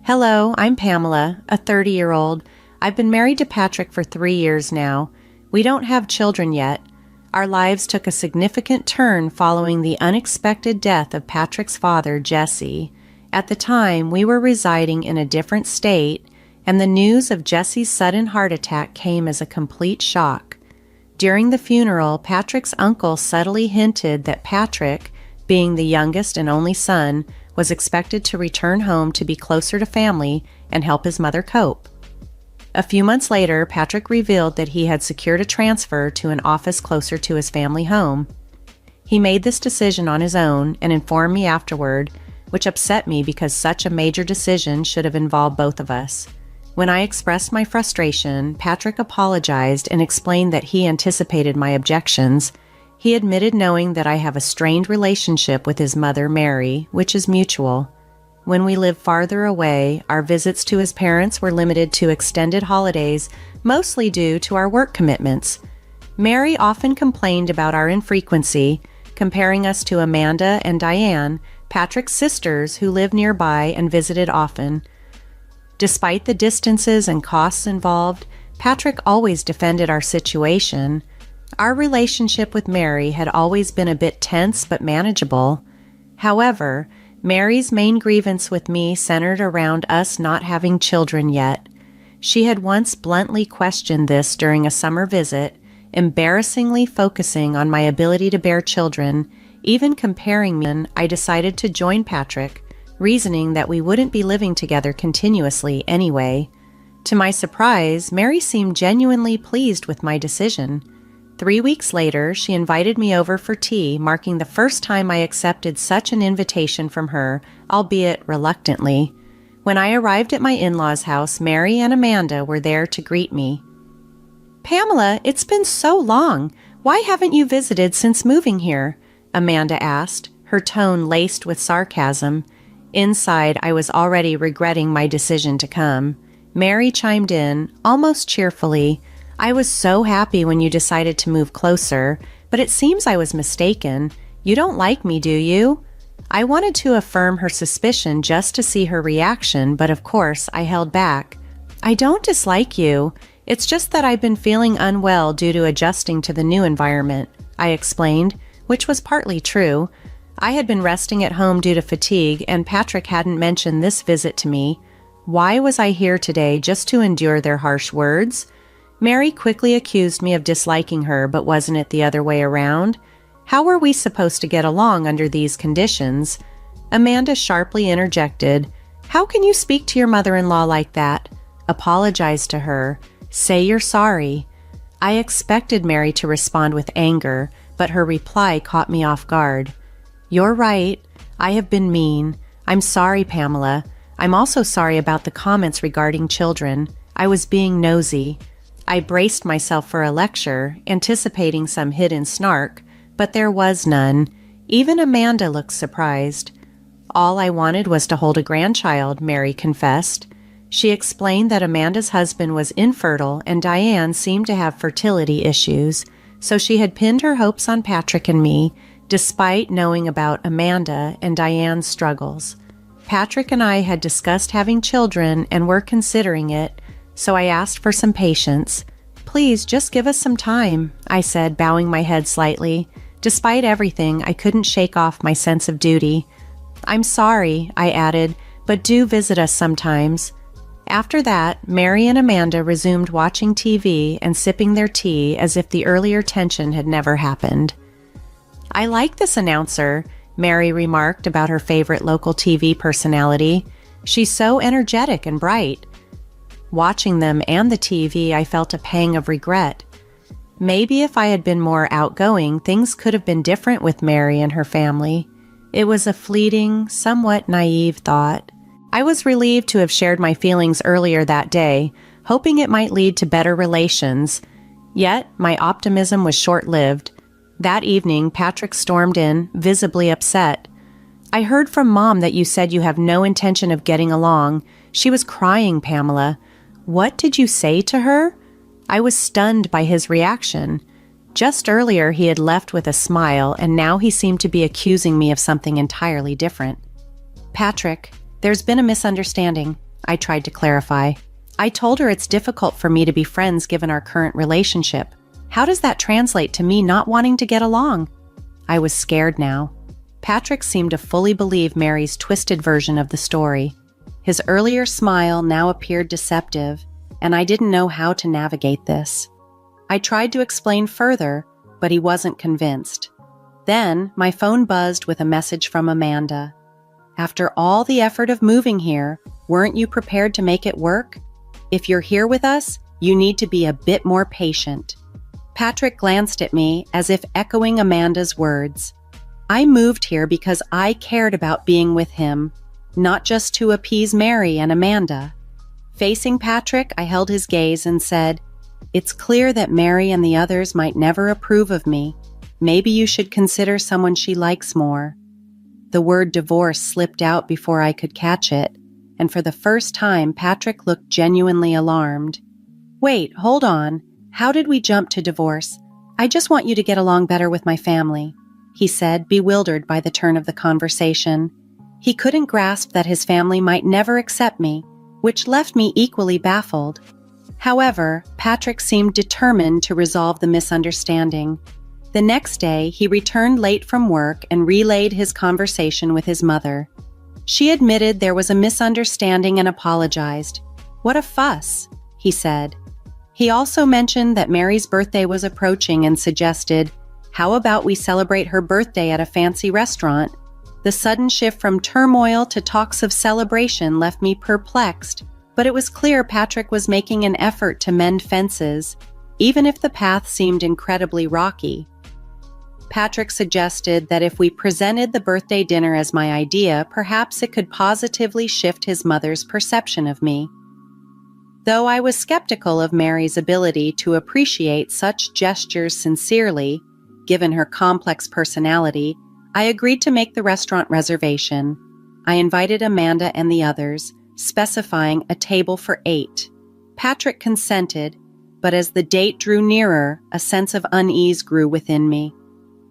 Hello, I'm Pamela, a 30-year-old. I've been married to Patrick for 3 years now. We don't have children yet. Our lives took a significant turn following the unexpected death of Patrick's father, Jesse. At the time, we were residing in a different state, and the news of Jesse's sudden heart attack came as a complete shock. During the funeral, Patrick's uncle subtly hinted that Patrick, being the youngest and only son, was expected to return home to be closer to family and help his mother cope. A few months later, Patrick revealed that he had secured a transfer to an office closer to his family home. He made this decision on his own and informed me afterward, which upset me because such a major decision should have involved both of us. When I expressed my frustration, Patrick apologized and explained that he anticipated my objections. He admitted knowing that I have a strained relationship with his mother, Mary, which is mutual. When we lived farther away, our visits to his parents were limited to extended holidays, mostly due to our work commitments. Mary often complained about our infrequency, comparing us to Amanda and Diane, Patrick's sisters who lived nearby and visited often. Despite the distances and costs involved, Patrick always defended our situation. Our relationship with Mary had always been a bit tense but manageable. However, Mary's main grievance with me centered around us not having children yet. She had once bluntly questioned this during a summer visit, embarrassingly focusing on my ability to bear children, even comparing me. I decided to join Patrick, reasoning that we wouldn't be living together continuously anyway. To my surprise, Mary seemed genuinely pleased with my decision. 3 weeks later, she invited me over for tea, marking the first time I accepted such an invitation from her, albeit reluctantly. When I arrived at my in-laws' house, Mary and Amanda were there to greet me. "Pamela, it's been so long. Why haven't you visited since moving here?" Amanda asked, her tone laced with sarcasm. Inside, I was already regretting my decision to come. Mary chimed in, almost cheerfully, "I was so happy when you decided to move closer, but it seems I was mistaken. You don't like me, do you?" I wanted to affirm her suspicion just to see her reaction, but of course I held back. "I don't dislike you. It's just that I've been feeling unwell due to adjusting to the new environment," I explained, which was partly true. I had been resting at home due to fatigue, and Patrick hadn't mentioned this visit to me. Why was I here today just to endure their harsh words? Mary quickly accused me of disliking her, but wasn't it the other way around? How were we supposed to get along under these conditions? Amanda sharply interjected, "How can you speak to your mother-in-law like that? Apologize to her. Say you're sorry." I expected Mary to respond with anger, but her reply caught me off guard. "You're right. I have been mean. I'm sorry, Pamela. I'm also sorry about the comments regarding children. I was being nosy." I braced myself for a lecture, anticipating some hidden snark, but there was none. Even Amanda looked surprised. "All I wanted was to hold a grandchild," Mary confessed. She explained that Amanda's husband was infertile and Diane seemed to have fertility issues, so she had pinned her hopes on Patrick and me, despite knowing about Amanda and Diane's struggles. Patrick and I had discussed having children and were considering it, so I asked for some patience. "Please, just give us some time," I said, bowing my head slightly. Despite everything, I couldn't shake off my sense of duty. "I'm sorry," I added, "but do visit us sometimes." After that, Mary and Amanda resumed watching TV and sipping their tea as if the earlier tension had never happened. "I like this announcer," Mary remarked about her favorite local TV personality. "She's so energetic and bright." Watching them and the TV, I felt a pang of regret. Maybe if I had been more outgoing, things could have been different with Mary and her family. It was a fleeting, somewhat naive thought. I was relieved to have shared my feelings earlier that day, hoping it might lead to better relations. Yet, my optimism was short-lived. That evening, Patrick stormed in, visibly upset. "I heard from Mom that you said you have no intention of getting along. She was crying, Pamela. What did you say to her?" I was stunned by his reaction. Just earlier he had left with a smile, and now he seemed to be accusing me of something entirely different. "Patrick, there's been a misunderstanding. I tried to clarify. I told her it's difficult for me to be friends given our current relationship. How does that translate to me not wanting to get along? I was scared now. Patrick seemed to fully believe Mary's twisted version of the story. His earlier smile now appeared deceptive, and I didn't know how to navigate this. I tried to explain further, but he wasn't convinced. Then, my phone buzzed with a message from Amanda. After all the effort of moving here, weren't you prepared to make it work? If you're here with us, you need to be a bit more patient. Patrick glanced at me as if echoing Amanda's words. I moved here because I cared about being with him, not just to appease Mary and Amanda. Facing Patrick, I held his gaze and said, "It's clear that Mary and the others might never approve of me. Maybe you should consider someone she likes more." The word divorce slipped out before I could catch it, and for the first time, Patrick looked genuinely alarmed. "Wait, hold on. How did we jump to divorce? I just want you to get along better with my family," he said, bewildered by the turn of the conversation. He couldn't grasp that his family might never accept me, which left me equally baffled. However, Patrick seemed determined to resolve the misunderstanding. The next day, he returned late from work and relayed his conversation with his mother. She admitted there was a misunderstanding and apologized. "What a fuss," he said. He also mentioned that Mary's birthday was approaching and suggested, "How about we celebrate her birthday at a fancy restaurant?" The sudden shift from turmoil to talks of celebration left me perplexed, but it was clear Patrick was making an effort to mend fences, even if the path seemed incredibly rocky. Patrick suggested that if we presented the birthday dinner as my idea, perhaps it could positively shift his mother's perception of me. Though I was skeptical of Mary's ability to appreciate such gestures sincerely, given her complex personality, I agreed to make the restaurant reservation. I invited Amanda and the others, specifying a table for 8. Patrick consented, but as the date drew nearer, a sense of unease grew within me.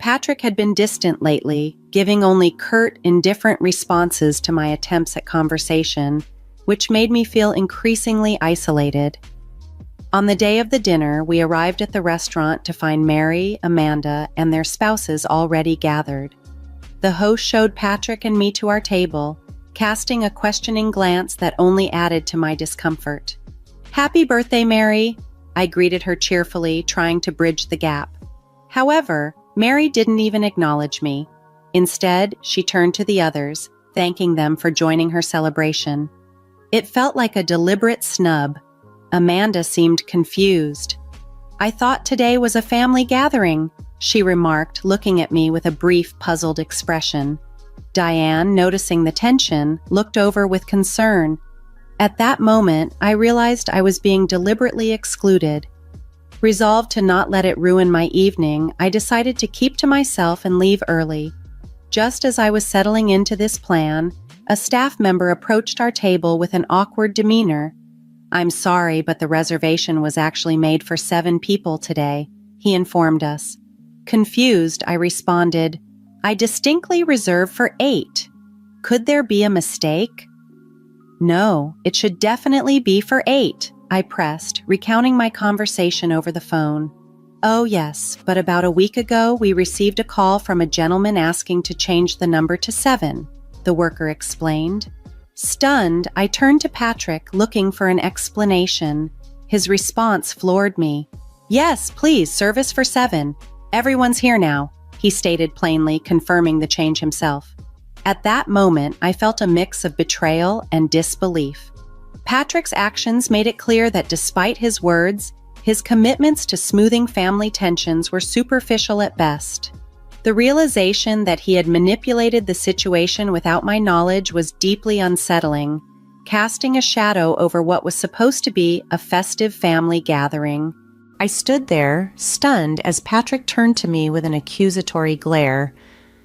Patrick had been distant lately, giving only curt, indifferent responses to my attempts at conversation, which made me feel increasingly isolated. On the day of the dinner, we arrived at the restaurant to find Mary, Amanda, and their spouses already gathered. The host showed Patrick and me to our table, casting a questioning glance that only added to my discomfort. "Happy birthday, Mary," I greeted her cheerfully, trying to bridge the gap. However, Mary didn't even acknowledge me. Instead, she turned to the others, thanking them for joining her celebration. It felt like a deliberate snub. Amanda seemed confused. "I thought today was a family gathering," she remarked, looking at me with a brief, puzzled expression. Diane, noticing the tension, looked over with concern. At that moment, I realized I was being deliberately excluded. Resolved to not let it ruin my evening, I decided to keep to myself and leave early. Just as I was settling into this plan, a staff member approached our table with an awkward demeanor. "I'm sorry, but the reservation was actually made for 7 people today," he informed us. Confused, I responded, "I distinctly reserved for 8. Could there be a mistake?" "No, it should definitely be for 8, I pressed, recounting my conversation over the phone. "Oh yes, but about a week ago we received a call from a gentleman asking to change the number to 7, the worker explained. Stunned, I turned to Patrick, looking for an explanation. His response floored me. "Yes, please, service for 7. Everyone's here now," he stated plainly, confirming the change himself. At that moment, I felt a mix of betrayal and disbelief. Patrick's actions made it clear that despite his words, his commitments to smoothing family tensions were superficial at best. The realization that he had manipulated the situation without my knowledge was deeply unsettling, casting a shadow over what was supposed to be a festive family gathering. I stood there, stunned, as Patrick turned to me with an accusatory glare.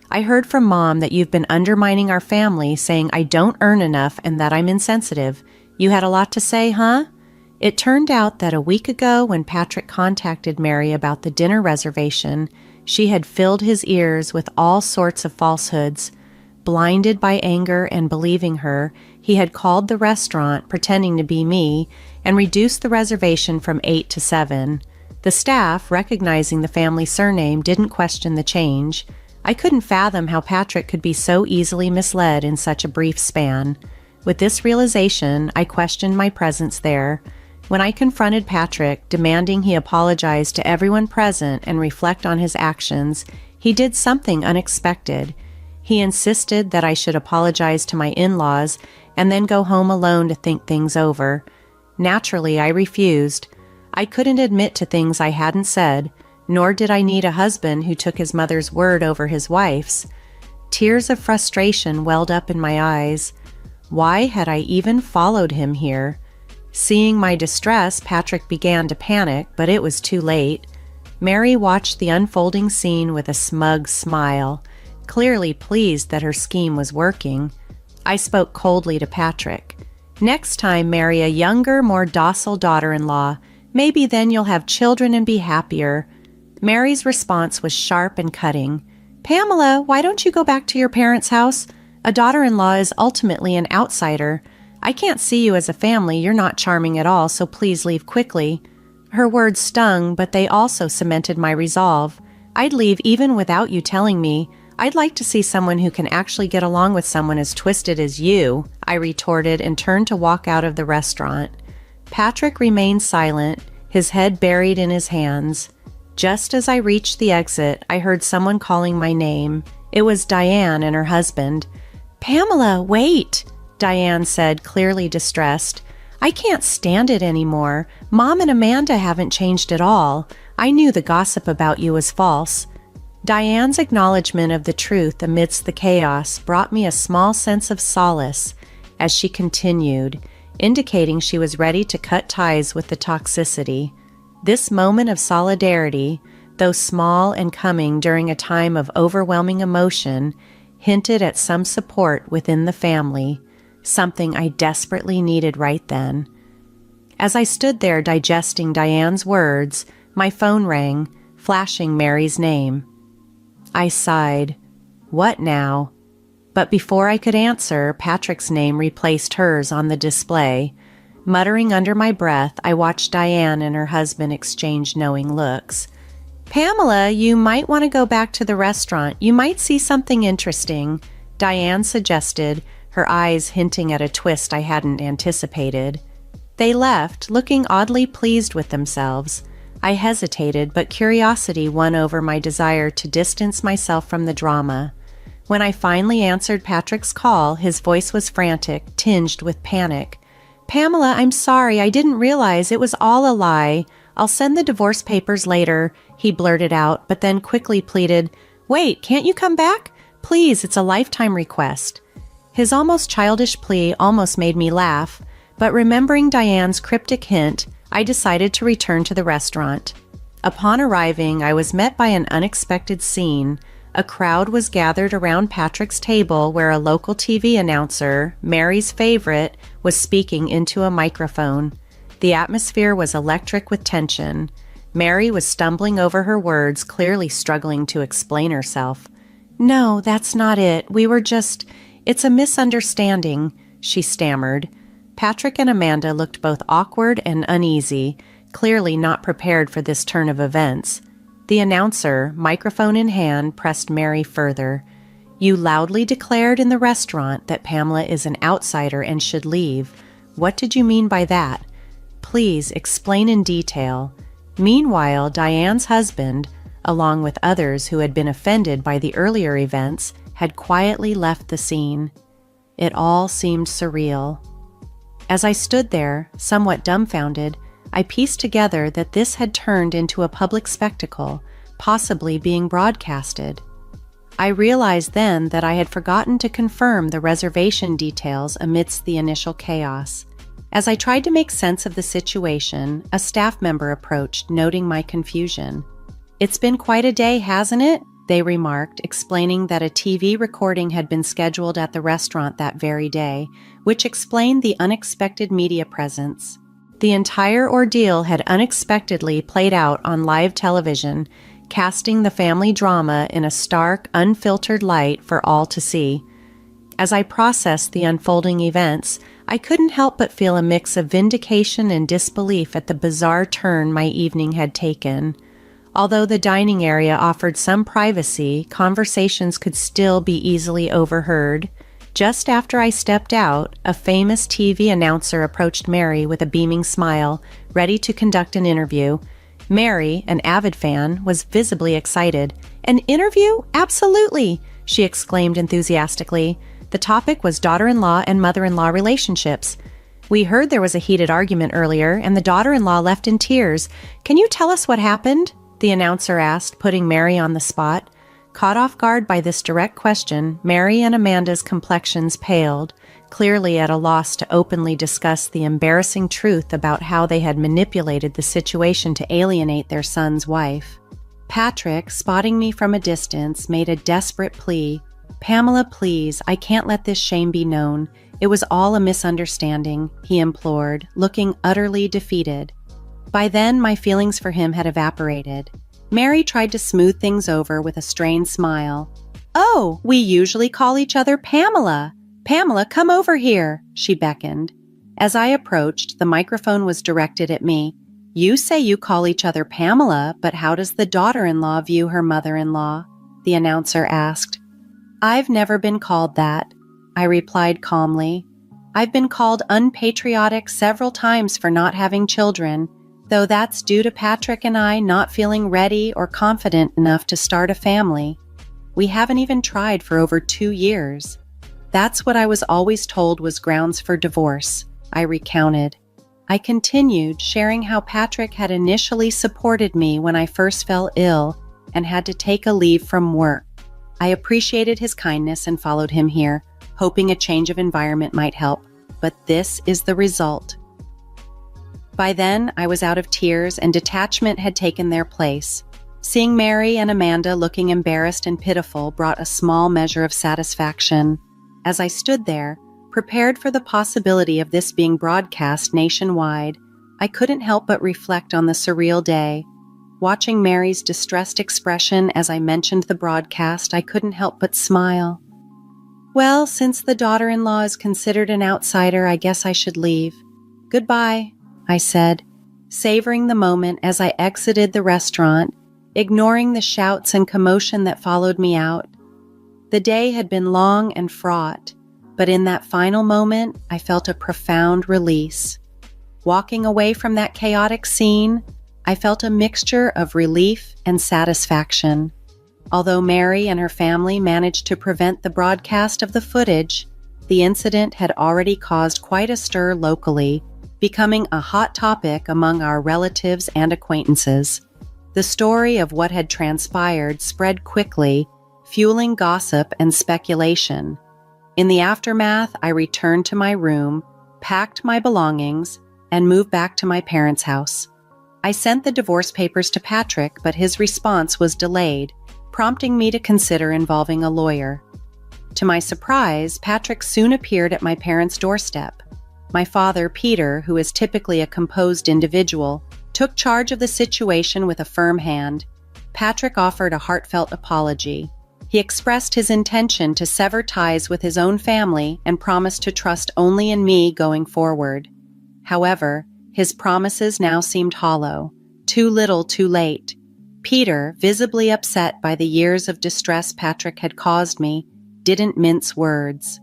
"I heard from Mom that you've been undermining our family, saying I don't earn enough and that I'm insensitive. You had a lot to say, huh?" It turned out that a week ago, when Patrick contacted Mary about the dinner reservation, she had filled his ears with all sorts of falsehoods. Blinded by anger and believing her, He had called the restaurant, pretending to be me, and reduced the reservation from 8 to 7. The staff, recognizing the family surname, didn't question the change. I couldn't fathom how Patrick could be so easily misled in such a brief span. With this realization, I questioned my presence there. When I confronted Patrick, demanding he apologize to everyone present and reflect on his actions, he did something unexpected. He insisted that I should apologize to my in-laws and then go home alone to think things over. Naturally, I refused. I couldn't admit to things I hadn't said, nor did I need a husband who took his mother's word over his wife's. Tears of frustration welled up in my eyes. Why had I even followed him here? Seeing my distress, Patrick began to panic, but it was too late. Mary watched the unfolding scene with a smug smile, clearly pleased that her scheme was working. I spoke coldly to Patrick. "Next time, marry a younger, more docile daughter-in-law. Maybe then you'll have children and be happier." Mary's response was sharp and cutting. "Pamela, why don't you go back to your parents' house? A daughter-in-law is ultimately an outsider. I can't see you as a family. You're not charming at all, so please leave quickly." Her words stung, but they also cemented my resolve. "I'd leave even without you telling me. I'd like to see someone who can actually get along with someone as twisted as you," I retorted and turned to walk out of the restaurant. Patrick remained silent, his head buried in his hands. Just as I reached the exit, I heard someone calling my name. It was Diane and her husband. "Pamela, wait," Diane said, clearly distressed. "I can't stand it anymore. Mom and Amanda haven't changed at all. I knew the gossip about you was false." Diane's acknowledgement of the truth amidst the chaos brought me a small sense of solace as she continued, indicating she was ready to cut ties with the toxicity. This moment of solidarity, though small and coming during a time of overwhelming emotion, hinted at some support within the family, something I desperately needed right then. As I stood there digesting Diane's words, my phone rang, flashing Mary's name. I sighed. What now? But before I could answer, Patrick's name replaced hers on the display. Muttering under my breath, I watched Diane and her husband exchange knowing looks. "Pamela, you might want to go back to the restaurant. You might see something interesting," Diane suggested, her eyes hinting at a twist I hadn't anticipated. They left, looking oddly pleased with themselves. I hesitated, but curiosity won over my desire to distance myself from the drama. When I finally answered Patrick's call, his voice was frantic, tinged with panic. "Pamela, I'm sorry. I didn't realize it was all a lie. I'll send the divorce papers later," he blurted out, but then quickly pleaded, "Wait, can't you come back? Please, it's a lifetime request." His almost childish plea almost made me laugh, but remembering Diane's cryptic hint, I decided to return to the restaurant. Upon arriving, I was met by an unexpected scene. A crowd was gathered around Patrick's table where a local TV announcer, Mary's favorite, was speaking into a microphone. The atmosphere was electric with tension. Mary was stumbling over her words, clearly struggling to explain herself. "No, that's not it. It's a misunderstanding," she stammered. Patrick and Amanda looked both awkward and uneasy, clearly not prepared for this turn of events. The announcer, microphone in hand, pressed Mary further. "You loudly declared in the restaurant that Pamela is an outsider and should leave. What did you mean by that? Please explain in detail." Meanwhile, Diane's husband, along with others who had been offended by the earlier events, had quietly left the scene. It all seemed surreal. As I stood there, somewhat dumbfounded, I pieced together that this had turned into a public spectacle, possibly being broadcasted. I realized then that I had forgotten to confirm the reservation details amidst the initial chaos. As I tried to make sense of the situation, a staff member approached, noting my confusion. "It's been quite a day, hasn't it?" they remarked, explaining that a TV recording had been scheduled at the restaurant that very day, which explained the unexpected media presence. The entire ordeal had unexpectedly played out on live television, casting the family drama in a stark, unfiltered light for all to see. As I processed the unfolding events, I couldn't help but feel a mix of vindication and disbelief at the bizarre turn my evening had taken. Although the dining area offered some privacy, conversations could still be easily overheard. Just after I stepped out, a famous TV announcer approached Mary with a beaming smile, ready to conduct an interview. Mary, an avid fan, was visibly excited. "An interview? Absolutely!" she exclaimed enthusiastically. The topic was daughter-in-law and mother-in-law relationships. "We heard there was a heated argument earlier, and the daughter-in-law left in tears. Can you tell us what happened?" the announcer asked, putting Mary on the spot. Caught off guard by this direct question, Mary and Amanda's complexions paled, clearly at a loss to openly discuss the embarrassing truth about how they had manipulated the situation to alienate their son's wife. Patrick, spotting me from a distance, made a desperate plea. "Pamela, please, I can't let this shame be known. It was all a misunderstanding," he implored, looking utterly defeated. By then, my feelings for him had evaporated. Mary tried to smooth things over with a strained smile. "Oh, we usually call each other Pamela. Pamela, come over here," she beckoned. As I approached, the microphone was directed at me. "You say you call each other Pamela, but how does the daughter-in-law view her mother-in-law?" the announcer asked. "I've never been called that," I replied calmly. "I've been called unpatriotic several times for not having children, though that's due to Patrick and I not feeling ready or confident enough to start a family. We haven't even tried for over 2 years. That's what I was always told was grounds for divorce," I recounted. I continued, sharing how Patrick had initially supported me when I first fell ill and had to take a leave from work. I appreciated his kindness and followed him here, hoping a change of environment might help, but this is the result. By then, I was out of tears and detachment had taken their place. Seeing Mary and Amanda looking embarrassed and pitiful brought a small measure of satisfaction. As I stood there, prepared for the possibility of this being broadcast nationwide, I couldn't help but reflect on the surreal day. Watching Mary's distressed expression as I mentioned the broadcast, I couldn't help but smile. "Well, since the daughter-in-law is considered an outsider, I guess I should leave. Goodbye," I said, savoring the moment as I exited the restaurant, ignoring the shouts and commotion that followed me out. The day had been long and fraught, but in that final moment, I felt a profound release. Walking away from that chaotic scene, I felt a mixture of relief and satisfaction. Although Mary and her family managed to prevent the broadcast of the footage, the incident had already caused quite a stir locally, becoming a hot topic among our relatives and acquaintances. The story of what had transpired spread quickly, fueling gossip and speculation. In the aftermath, I returned to my room, packed my belongings, and moved back to my parents' house. I sent the divorce papers to Patrick, but his response was delayed, prompting me to consider involving a lawyer. To my surprise, Patrick soon appeared at my parents' doorstep. My father, Peter, who is typically a composed individual, took charge of the situation with a firm hand. Patrick offered a heartfelt apology. He expressed his intention to sever ties with his own family and promised to trust only in me going forward. However, his promises now seemed hollow. Too little, too late. Peter, visibly upset by the years of distress Patrick had caused me, didn't mince words.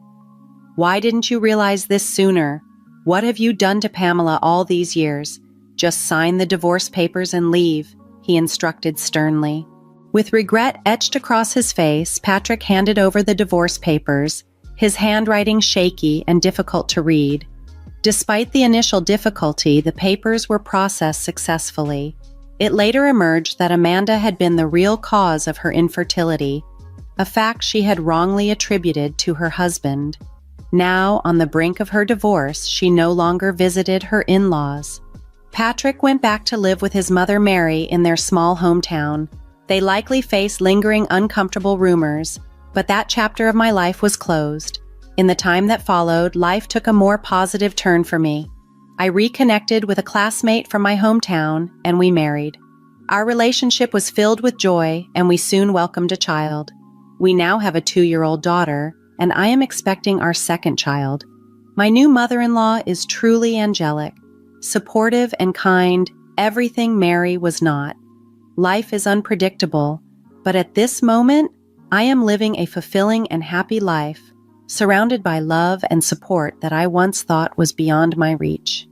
"Why didn't you realize this sooner? What have you done to Pamela all these years? Just sign the divorce papers and leave," he instructed sternly. With regret etched across his face, Patrick handed over the divorce papers, his handwriting shaky and difficult to read. Despite the initial difficulty, the papers were processed successfully. It later emerged that Amanda had been the real cause of her infertility, a fact she had wrongly attributed to her husband. Now, on the brink of her divorce, she no longer visited her in-laws. Patrick went back to live with his mother Mary in their small hometown. They likely faced lingering uncomfortable rumors, but that chapter of my life was closed. In the time that followed, life took a more positive turn for me. I reconnected with a classmate from my hometown, and we married. Our relationship was filled with joy, and we soon welcomed a child. We now have a 2-year-old daughter, and I am expecting our second child. My new mother-in-law is truly angelic, supportive and kind, everything Mary was not. Life is unpredictable, but at this moment, I am living a fulfilling and happy life, surrounded by love and support that I once thought was beyond my reach.